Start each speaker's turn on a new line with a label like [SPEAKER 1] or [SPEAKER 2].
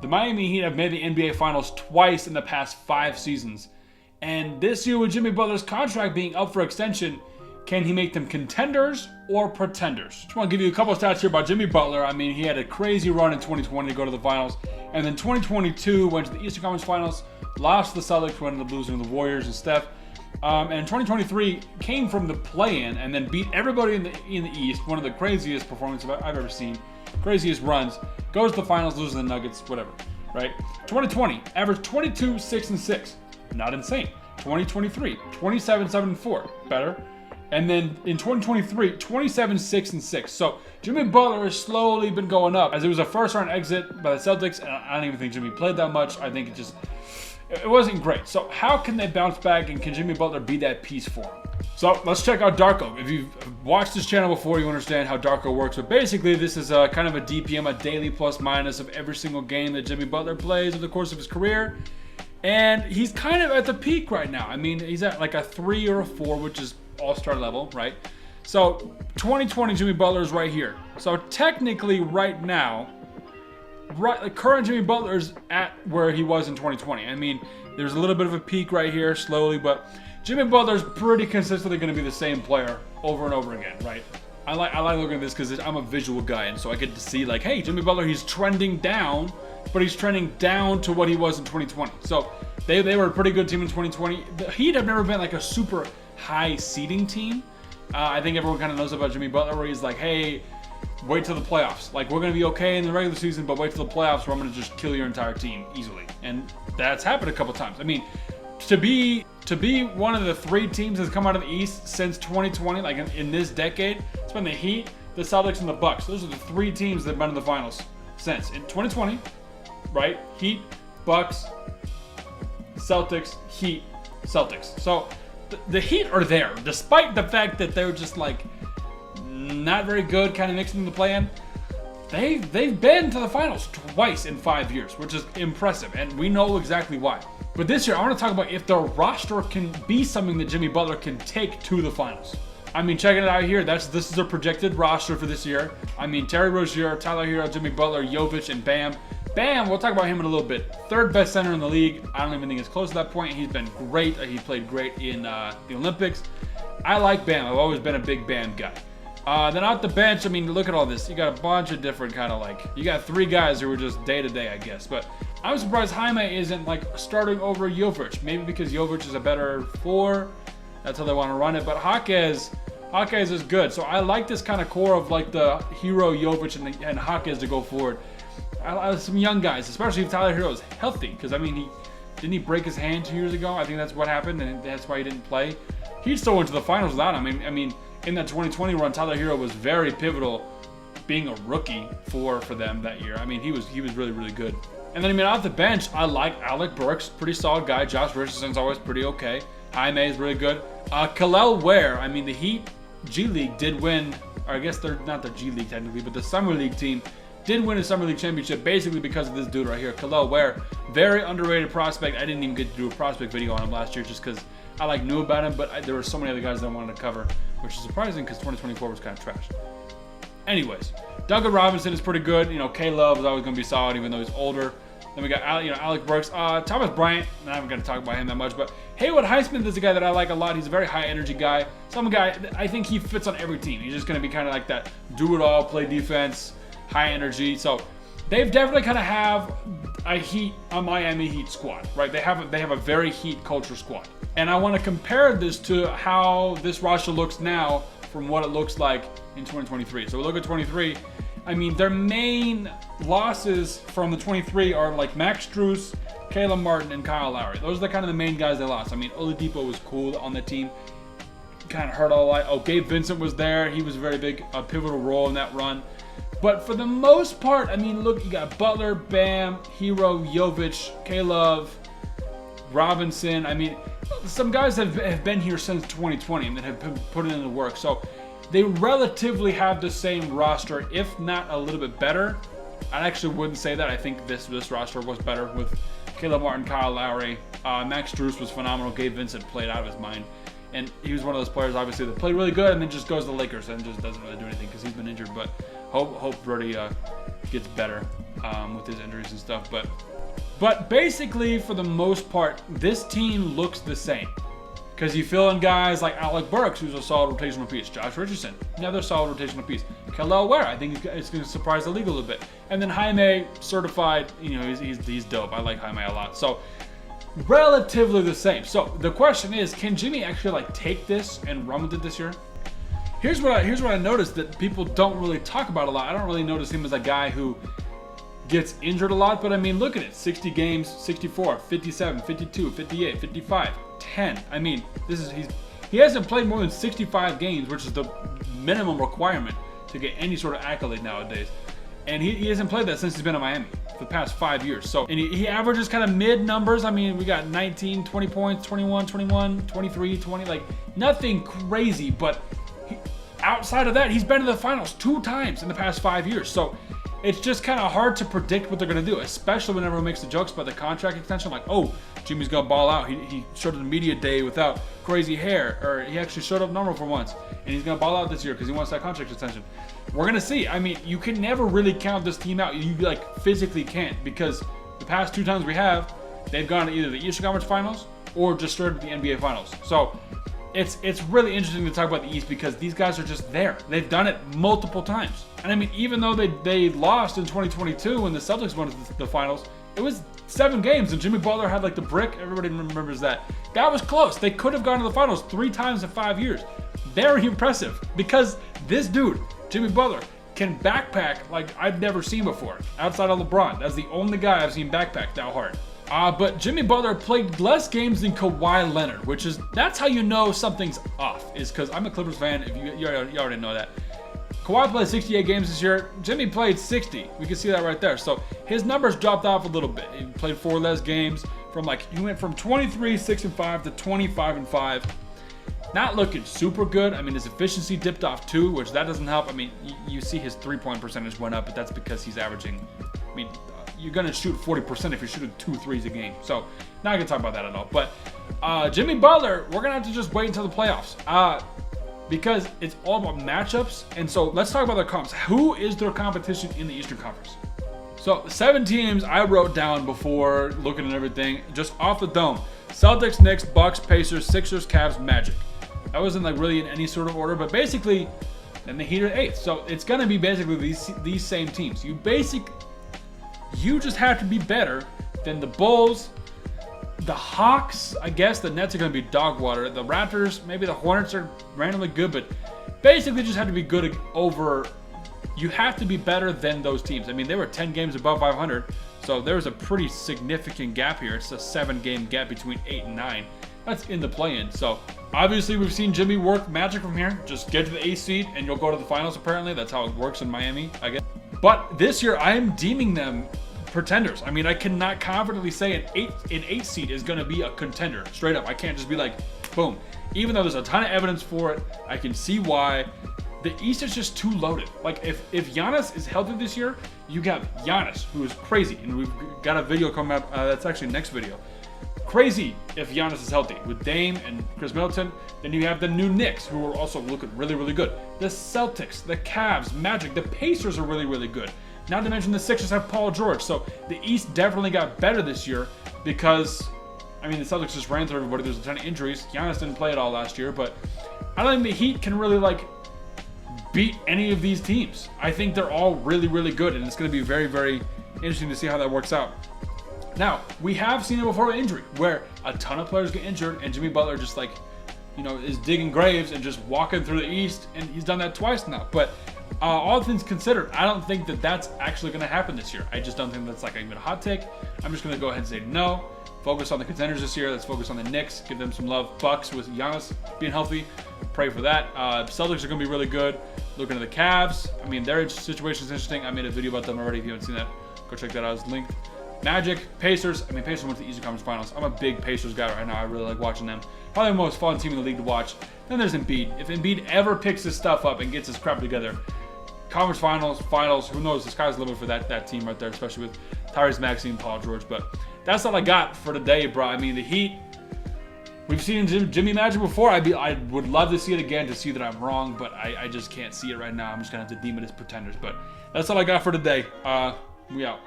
[SPEAKER 1] The Miami Heat have made the NBA Finals twice in the past 5 seasons. And this year with Jimmy Butler's contract being up for extension, can he make them contenders or pretenders? Just want to give you a couple of stats here about Jimmy Butler. I mean, he had a crazy run in 2020 to go to the finals. And then 2022 went to the Eastern Conference Finals, lost to the Celtics, went into losing to the Warriors and Steph. And 2023 came from the play-in and then beat everybody in the East. One of the craziest performances I've ever seen. Craziest runs. Goes to the finals, loses the Nuggets, whatever. Right? 2020, averaged 22, 6, and 6. Not insane. 2023, 27, 7, and 4. Better. And then in 2023, 27, 6, and 6. So Jimmy Butler has slowly been going up. As it was a first-round exit by the Celtics, and I don't even think Jimmy played that much. I think it wasn't great. So how can they bounce back, and can Jimmy Butler be that piece for him? So let's check out Darko. If you've watched this channel before, you understand how Darko works. But basically, this is kind of a DPM, a daily plus minus of every single game that Jimmy Butler plays over the course of his career. And he's kind of at the peak right now. I mean, he's at like a 3 or a 4, which is all-star level, right? So 2020 Jimmy Butler is right here. So technically right now, the current Jimmy Butler is at where he was in 2020. I mean, there's a little bit of a peak right here slowly, but Jimmy Butler's pretty consistently going to be the same player over and over again, right? I like looking at this because I'm a visual guy, and so I get to see like, hey, Jimmy Butler, he's trending down, but he's trending down to what he was in 2020. So they were a pretty good team in 2020. The Heat have never been like a super high seeding team. I think everyone kind of knows about Jimmy Butler, where he's like, hey, wait till the playoffs. Like, we're going to be okay in the regular season, but wait till the playoffs where I'm going to just kill your entire team easily. And that's happened a couple times. I mean, to be one of the 3 teams that's come out of the East since 2020, like in this decade, it's been the Heat, the Celtics, and the Bucks. Those are the 3 teams that have been in the finals since. In 2020, right? Heat, Bucks, Celtics, Heat, Celtics. So the Heat are there, despite the fact that they're just like not very good, kind of mixing the play-in. They've been to the finals twice in 5 years, which is impressive, and we know exactly why. But this year, I want to talk about if the roster can be something that Jimmy Butler can take to the finals. I mean, checking it out here, this is their projected roster for this year. I mean, Terry Rozier, Tyler Hero, Jimmy Butler, Jovic, and Bam. Bam, we'll talk about him in a little bit. 3rd best center in the league. I don't even think it's close to that point. He's been great. He played great in the Olympics. I like Bam. I've always been a big Bam guy. Then out the bench, I mean, look at all this. You got a bunch of different kind of like, you got 3 guys who were just day-to-day, I guess. But I'm surprised Jaime isn't like starting over Jovic. Maybe because Jovic is a better 4. That's how they want to run it. But Jaquez is good. So I like this kind of core of like the Hero, Jovic, and Jaquez to go forward. I like some young guys, especially if Tyler Hero is healthy. Because, I mean, didn't he break his hand 2 years ago? I think that's what happened, and that's why he didn't play. He still went to the finals without him. I mean, in that 2020 run, Tyler Hero was very pivotal being a rookie for them that year. I mean, he was really, really good. And then, I mean, off the bench, I like Alec Burks, pretty solid guy. Josh Richardson's always pretty okay. Jaime is really good. Kel'el Ware, I mean, the Heat G League did win, or I guess they're not the G League technically, but the Summer League team did win a Summer League championship basically because of this dude right here, Kel'el Ware. Very underrated prospect. I didn't even get to do a prospect video on him last year just because I knew about him, but there were so many other guys that I wanted to cover, which is surprising because 2024 was kind of trash. Anyways, Duncan Robinson is pretty good. You know, K-Love is always going to be solid even though he's older. Then we got Alec Burks. Thomas Bryant, I'm not going to talk about him that much, but Haywood Highsmith is a guy that I like a lot. He's a very high energy guy. Some guy, I think he fits on every team. He's just going to be kind of like that do-it-all, play defense, high energy. So they've definitely kind of have a Miami Heat squad, right? They have a very Heat culture squad. And I want to compare this to how this roster looks now from what it looks like in 2023. So we look at 23. I mean, their main losses from the 23 are like Max Strus, Caleb Martin, and Kyle Lowry. Those are the kind of the main guys they lost. I mean, Oladipo was cool on the team. Kind of hurt a lot. Oh, Gabe Vincent was there. He was a very big, pivotal role in that run. But for the most part, I mean, look, you got Butler, Bam, Hero, Jovic, K-Love, Robinson. I mean, some guys have been here since 2020 and that have put it in the work. So they relatively have the same roster, if not a little bit better. I actually wouldn't say that. I think this roster was better with Caleb Martin, Kyle Lowry. Max Strus was phenomenal. Gabe Vincent played out of his mind. And he was one of those players, obviously, that played really good and then just goes to the Lakers and just doesn't really do anything because he's been injured. But hope Brody gets better. with his injuries and stuff. But basically, for the most part, this team looks the same. Because you fill in guys like Alec Burks, who's a solid rotational piece. Josh Richardson, another solid rotational piece. Kel'el Ware, I think it's going to surprise the league a little bit. And then Jaime, certified, he's dope. I like Jaime a lot. So, relatively the same. So, the question is, can Jimmy actually take this and run with it this year? Here's what I noticed that people don't really talk about a lot. I don't really notice him as a guy who gets injured a lot, but I mean, look at it. 60 games, 64, 57, 52, 58, 55, 10. I mean, he hasn't played more than 65 games, which is the minimum requirement to get any sort of accolade nowadays. And he hasn't played that since he's been in Miami for the past 5 years. So, and he averages kind of mid numbers. I mean, we got 19, 20 points, 21, 21, 23, 20, nothing crazy, but outside of that, he's been to the finals 2 times in the past 5 years. So it's just kind of hard to predict what they're going to do, especially when everyone makes the jokes about the contract extension. Like, oh, Jimmy's going to ball out. He showed up the media day without crazy hair, or he actually showed up normal for once, and he's going to ball out this year because he wants that contract extension. We're going to see. I mean, you can never really count this team out. You physically can't, because the past 2 times we have, they've gone to either the Eastern Conference Finals or just straight to the NBA Finals. So it's really interesting to talk about the East because these guys are just there. They've done it multiple times. And I mean, even though they lost in 2022 when the Celtics won the finals, it was 7 games and Jimmy Butler had the brick. Everybody remembers that. That was close. They could have gone to the finals 3 times in 5 years. Very impressive because this dude, Jimmy Butler, can backpack like I've never seen before outside of LeBron. That's the only guy I've seen backpack that hard. But Jimmy Butler played less games than Kawhi Leonard, that's how you know something's off, is because I'm a Clippers fan. If you already know that. Kawhi played 68 games this year. Jimmy played 60. We can see that right there. So his numbers dropped off a little bit. He played 4 less games. He went from 23-6-5 to 25-5. Not looking super good. I mean, his efficiency dipped off too, which that doesn't help. I mean, you see his 3-point percentage went up, but that's because he's averaging. I mean, you're going to shoot 40% if you're shooting 2 threes a game. So, not going to talk about that at all. But Jimmy Butler, we're going to have to just wait until the playoffs. Because it's all about matchups. And so, let's talk about their comps. Who is their competition in the Eastern Conference? So, 7 teams I wrote down before looking at everything, just off the dome. Celtics, Knicks, Bucks, Pacers, Sixers, Cavs, Magic. That wasn't really in any sort of order, but basically, then the Heat are 8th. So, it's going to be basically these same teams. You just have to be better than the Bulls, the Hawks. I guess the Nets are going to be dog water. The Raptors, maybe the Hornets are randomly good, but basically just have to be good over. You have to be better than those teams. I mean, they were 10 games above 500, so there's a pretty significant gap here. It's a 7-game gap between 8 and 9. That's in the play-in. So obviously we've seen Jimmy work magic from here. Just get to the 8th seed and you'll go to the finals. Apparently, that's how it works in Miami, I guess. But this year, I am deeming them pretenders. I mean, I cannot confidently say an 8th seed is going to be a contender. Straight up. I can't just be like, boom. Even though there's a ton of evidence for it, I can see why. The East is just too loaded. If Giannis is healthy this year, you got Giannis, who is crazy. And we've got a video coming up. That's actually next video. Crazy if Giannis is healthy. With Dame and Chris Middleton, then you have the new Knicks, who are also looking really, really good. The Celtics, the Cavs, Magic, the Pacers are really, really good. Not to mention the Sixers have Paul George. So the East definitely got better this year because, I mean, the Celtics just ran through everybody. There's a ton of injuries. Giannis didn't play it all last year, but I don't think the Heat can really, beat any of these teams. I think they're all really, really good, and it's going to be very, very interesting to see how that works out. Now, we have seen it before with injury, where a ton of players get injured, and Jimmy Butler just is digging graves and just walking through the East, and he's done that twice now. But all things considered, I don't think that that's actually going to happen this year. I just don't think that's even a hot take. I'm just going to go ahead and say no. Focus on the contenders this year. Let's focus on the Knicks. Give them some love. Bucks with Giannis being healthy. Pray for that. Celtics are going to be really good. Looking at the Cavs. I mean, their situation is interesting. I made a video about them already. If you haven't seen that, go check that out. It's linked. Magic, Pacers. I mean, Pacers went to the Eastern Conference Finals. I'm a big Pacers guy right now. I really like watching them. Probably the most fun team in the league to watch. Then there's Embiid. If Embiid ever picks his stuff up and gets his crap together, Conference Finals, who knows? The sky's the limit for that team right there, especially with Tyrese Maxey and Paul George. But that's all I got for today, bro. I mean, the Heat, we've seen Jimmy Magic before. I would love to see it again to see that I'm wrong, but I just can't see it right now. I'm just going to have to deem it as pretenders. But that's all I got for today. We out.